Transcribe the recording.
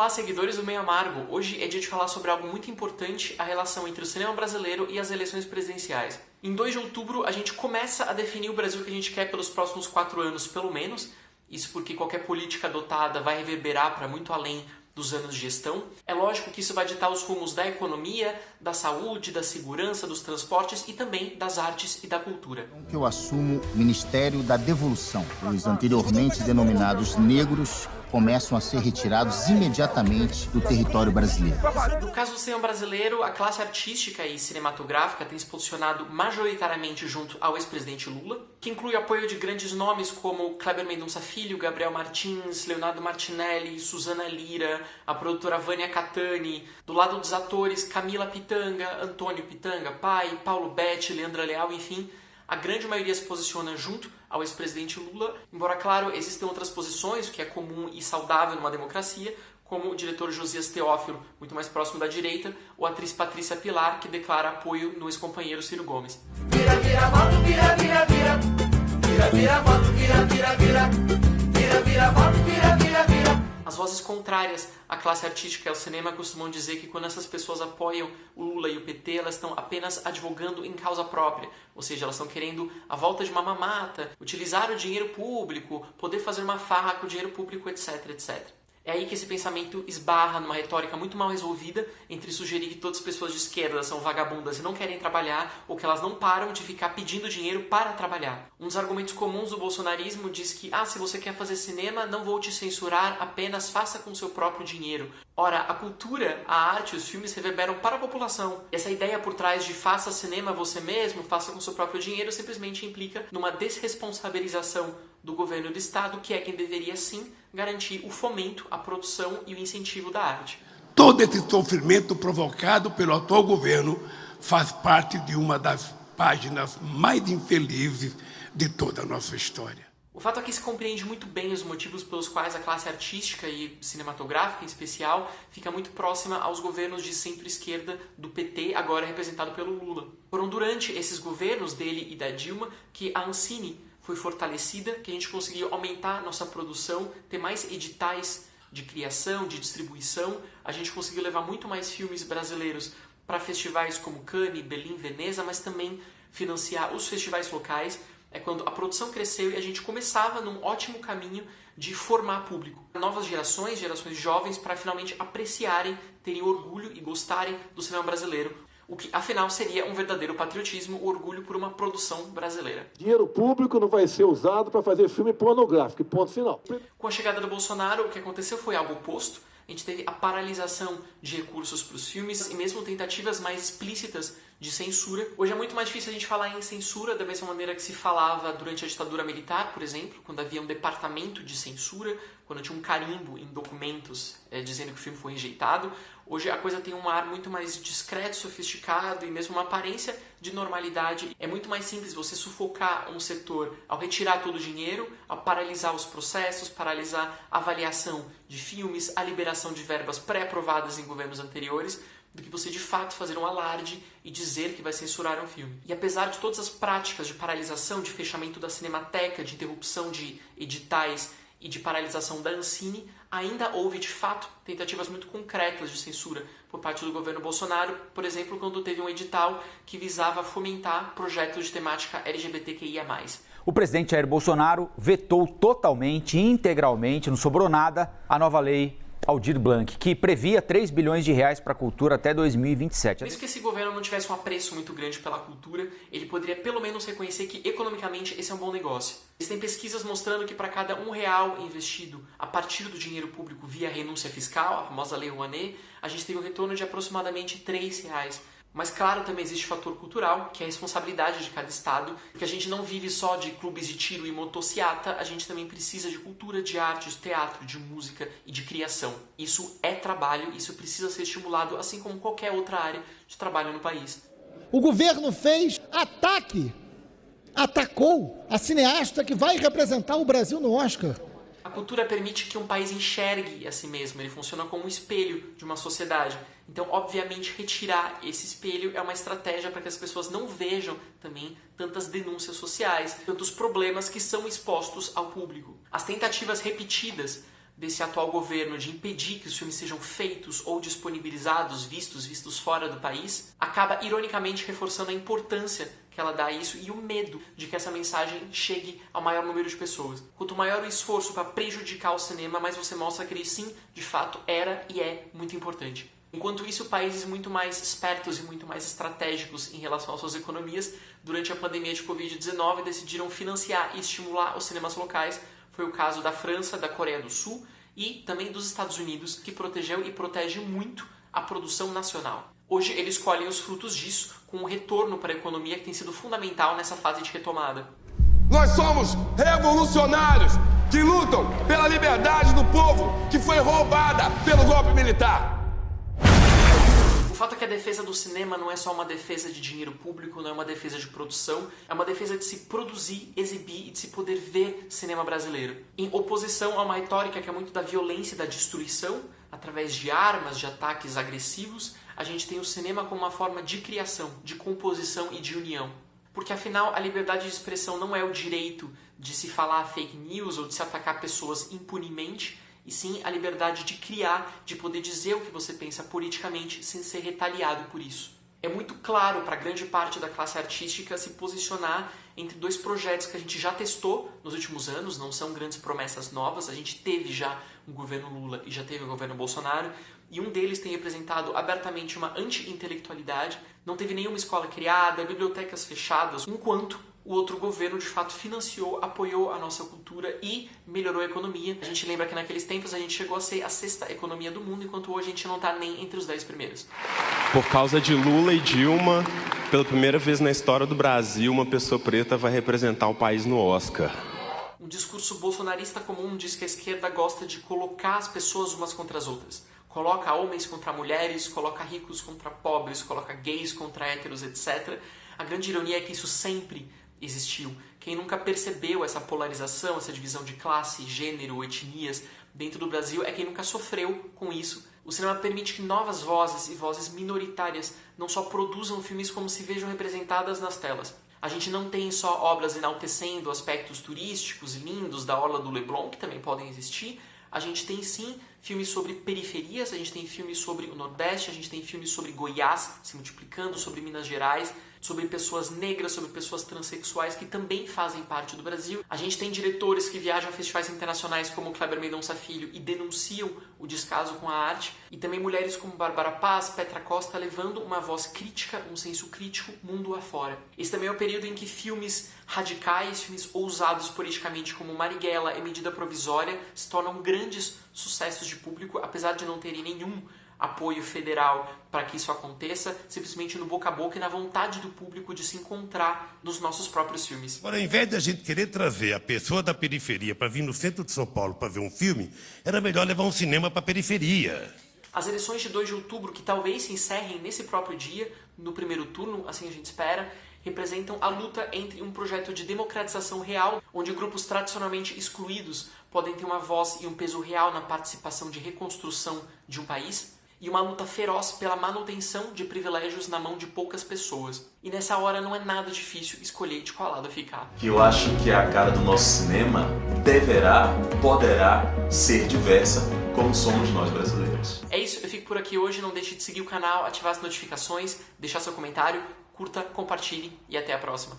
Olá, seguidores do Meio Amargo! Hoje é dia de falar sobre algo muito importante, a relação entre o cinema brasileiro e as eleições presidenciais. Em 2 de outubro, a gente começa a definir o Brasil que a gente quer pelos próximos 4 anos, pelo menos. Isso porque qualquer política adotada vai reverberar para muito além dos anos de gestão. É lógico que isso vai ditar os rumos da economia, da saúde, da segurança, dos transportes e também das artes e da cultura. Que eu assumo o Ministério da Devolução. Os anteriormente denominados negros começam a ser retirados imediatamente do território brasileiro. No caso do cinema brasileiro, a classe artística e cinematográfica tem se posicionado majoritariamente junto ao ex-presidente Lula, que inclui apoio de grandes nomes como Kleber Mendonça Filho, Gabriel Martins, Leonardo Martinelli, Suzana Lira, a produtora Vânia Catani, do lado dos atores Camila Pitanga, Antônio Pitanga, pai, Paulo Betti, Leandra Leal, enfim. A grande maioria se posiciona junto ao ex-presidente Lula, embora, claro, existem outras posições, o que é comum e saudável numa democracia, como o diretor Josias Teófilo, muito mais próximo da direita, ou a atriz Patrícia Pilar, que declara apoio no ex-companheiro Ciro Gomes. Vira, vira, voto, vira, vira, vira. Vira, vira, voto, vira, vira, vira. Vira, vira, voto, vira, vira, vira. As vozes contrárias à classe artística e ao cinema costumam dizer que quando essas pessoas apoiam o Lula e o PT, elas estão apenas advogando em causa própria. Ou seja, elas estão querendo a volta de uma mamata, utilizar o dinheiro público, poder fazer uma farra com o dinheiro público, etc, etc. É aí que esse pensamento esbarra numa retórica muito mal resolvida entre sugerir que todas as pessoas de esquerda são vagabundas e não querem trabalhar, ou que elas não param de ficar pedindo dinheiro para trabalhar. Um dos argumentos comuns do bolsonarismo diz que, se você quer fazer cinema, não vou te censurar, apenas faça com seu próprio dinheiro. Ora, a cultura, a arte, os filmes reverberam para a população. E essa ideia por trás de faça cinema você mesmo, faça com seu próprio dinheiro, simplesmente implica numa desresponsabilização do governo do Estado, que é quem deveria, sim, garantir o fomento, a produção e o incentivo da arte. Todo esse sofrimento provocado pelo atual governo faz parte de uma das páginas mais infelizes de toda a nossa história. O fato é que se compreende muito bem os motivos pelos quais a classe artística e cinematográfica, em especial, fica muito próxima aos governos de centro-esquerda do PT, agora representado pelo Lula. Foram durante esses governos dele e da Dilma que a Ancine foi fortalecida, que a gente conseguiu aumentar nossa produção, ter mais editais de criação, de distribuição, a gente conseguiu levar muito mais filmes brasileiros para festivais como Cannes, Berlim, Veneza, mas também financiar os festivais locais. É quando a produção cresceu e a gente começava num ótimo caminho de formar público. Novas gerações jovens, para finalmente apreciarem, terem orgulho e gostarem do cinema brasileiro. O que, afinal, seria um verdadeiro patriotismo, o orgulho por uma produção brasileira. Dinheiro público não vai ser usado para fazer filme pornográfico, ponto final. Com a chegada do Bolsonaro, o que aconteceu foi algo oposto. A gente teve a paralisação de recursos para os filmes e mesmo tentativas mais explícitas de censura. Hoje é muito mais difícil a gente falar em censura da mesma maneira que se falava durante a ditadura militar, por exemplo, quando havia um departamento de censura, quando tinha um carimbo em documentos dizendo que o filme foi rejeitado. Hoje a coisa tem um ar muito mais discreto, sofisticado e mesmo uma aparência de normalidade. É muito mais simples você sufocar um setor ao retirar todo o dinheiro, ao paralisar os processos, paralisar a avaliação de filmes, a liberação de verbas pré-aprovadas em governos anteriores, do que você de fato fazer um alarde e dizer que vai censurar um filme. E apesar de todas as práticas de paralisação, de fechamento da Cinemateca, de interrupção de editais e de paralisação da Ancine, ainda houve de fato tentativas muito concretas de censura por parte do governo Bolsonaro, por exemplo, quando teve um edital que visava fomentar projetos de temática LGBTQIA+. O presidente Jair Bolsonaro vetou totalmente e integralmente, não sobrou nada, a nova lei Aldir Blanc, que previa 3 bilhões de reais para a cultura até 2027. Mesmo que esse governo não tivesse um apreço muito grande pela cultura, ele poderia pelo menos reconhecer que economicamente esse é um bom negócio. Existem pesquisas mostrando que para cada R$1 investido a partir do dinheiro público via renúncia fiscal, a famosa Lei Rouanet, a gente teve um retorno de aproximadamente R$3. Mas claro, também existe fator cultural, que é a responsabilidade de cada estado, porque a gente não vive só de clubes de tiro e motociata, a gente também precisa de cultura, de arte, de teatro, de música e de criação. Isso é trabalho, isso precisa ser estimulado, assim como qualquer outra área de trabalho no país. O governo fez atacou a cineasta que vai representar o Brasil no Oscar. A cultura permite que um país enxergue a si mesmo, ele funciona como um espelho de uma sociedade. Então, obviamente, retirar esse espelho é uma estratégia para que as pessoas não vejam também tantas denúncias sociais, tantos problemas que são expostos ao público. As tentativas repetidas desse atual governo de impedir que os filmes sejam feitos ou disponibilizados, vistos fora do país, acaba ironicamente reforçando a importância que ela dá a isso e o medo de que essa mensagem chegue ao maior número de pessoas. Quanto maior o esforço para prejudicar o cinema, mais você mostra que ele sim, de fato, era e é muito importante. Enquanto isso, países muito mais espertos e muito mais estratégicos em relação às suas economias, durante a pandemia de Covid-19, decidiram financiar e estimular os cinemas locais. Foi o caso da França, da Coreia do Sul e também dos Estados Unidos, que protegeu e protege muito a produção nacional. Hoje eles colhem os frutos disso, com um retorno para a economia que tem sido fundamental nessa fase de retomada. Nós somos revolucionários que lutam pela liberdade do povo que foi roubada pelo golpe militar. O fato é que a defesa do cinema não é só uma defesa de dinheiro público, não é uma defesa de produção, é uma defesa de se produzir, exibir e de se poder ver cinema brasileiro. Em oposição a uma retórica que é muito da violência e da destruição, através de armas, de ataques agressivos, a gente tem o cinema como uma forma de criação, de composição e de união. Porque afinal a liberdade de expressão não é o direito de se falar fake news ou de se atacar pessoas impunemente, e sim a liberdade de criar, de poder dizer o que você pensa politicamente sem ser retaliado por isso. É muito claro para grande parte da classe artística se posicionar entre dois projetos que a gente já testou nos últimos anos, não são grandes promessas novas, a gente teve já um governo Lula e já teve um governo Bolsonaro, e um deles tem representado abertamente uma anti-intelectualidade, não teve nenhuma escola criada, bibliotecas fechadas, enquanto o outro governo de fato financiou, apoiou a nossa cultura e melhorou a economia. A gente lembra que naqueles tempos a gente chegou a ser a 6ª economia do mundo, enquanto hoje a gente não está nem entre os 10 primeiros. Por causa de Lula e Dilma, pela primeira vez na história do Brasil, uma pessoa preta vai representar o país no Oscar. Um discurso bolsonarista comum diz que a esquerda gosta de colocar as pessoas umas contra as outras. Coloca homens contra mulheres, coloca ricos contra pobres, coloca gays contra héteros, etc. A grande ironia é que isso sempre existiu. Quem nunca percebeu essa polarização, essa divisão de classe, gênero, etnias dentro do Brasil é quem nunca sofreu com isso. O cinema permite que novas vozes e vozes minoritárias não só produzam filmes como se vejam representadas nas telas. A gente não tem só obras enaltecendo aspectos turísticos lindos da Orla do Leblon, que também podem existir. A gente tem sim filmes sobre periferias, a gente tem filmes sobre o Nordeste, a gente tem filmes sobre Goiás se multiplicando, sobre Minas Gerais, sobre pessoas negras, sobre pessoas transexuais que também fazem parte do Brasil. A gente tem diretores que viajam a festivais internacionais como Kleber Mendonça Filho e denunciam o descaso com a arte. E também mulheres como Bárbara Paz, Petra Costa, levando uma voz crítica, um senso crítico mundo afora. Esse também é o período em que filmes radicais, filmes ousados politicamente como Marighella e Medida Provisória se tornam grandes sucessos de público, apesar de não terem nenhum apoio federal para que isso aconteça, simplesmente no boca a boca e na vontade do público de se encontrar nos nossos próprios filmes. Agora, ao invés de a gente querer trazer a pessoa da periferia para vir no centro de São Paulo para ver um filme, era melhor levar um cinema para a periferia. As eleições de 2 de outubro, que talvez se encerrem nesse próprio dia, no primeiro turno, assim a gente espera, representam a luta entre um projeto de democratização real, onde grupos tradicionalmente excluídos podem ter uma voz e um peso real na participação de reconstrução de um país, e uma luta feroz pela manutenção de privilégios na mão de poucas pessoas. E nessa hora não é nada difícil escolher de qual lado ficar. Eu acho que a cara do nosso cinema poderá ser diversa, como somos nós brasileiros. É isso, eu fico por aqui hoje. Não deixe de seguir o canal, ativar as notificações, deixar seu comentário, curta, compartilhe e até a próxima.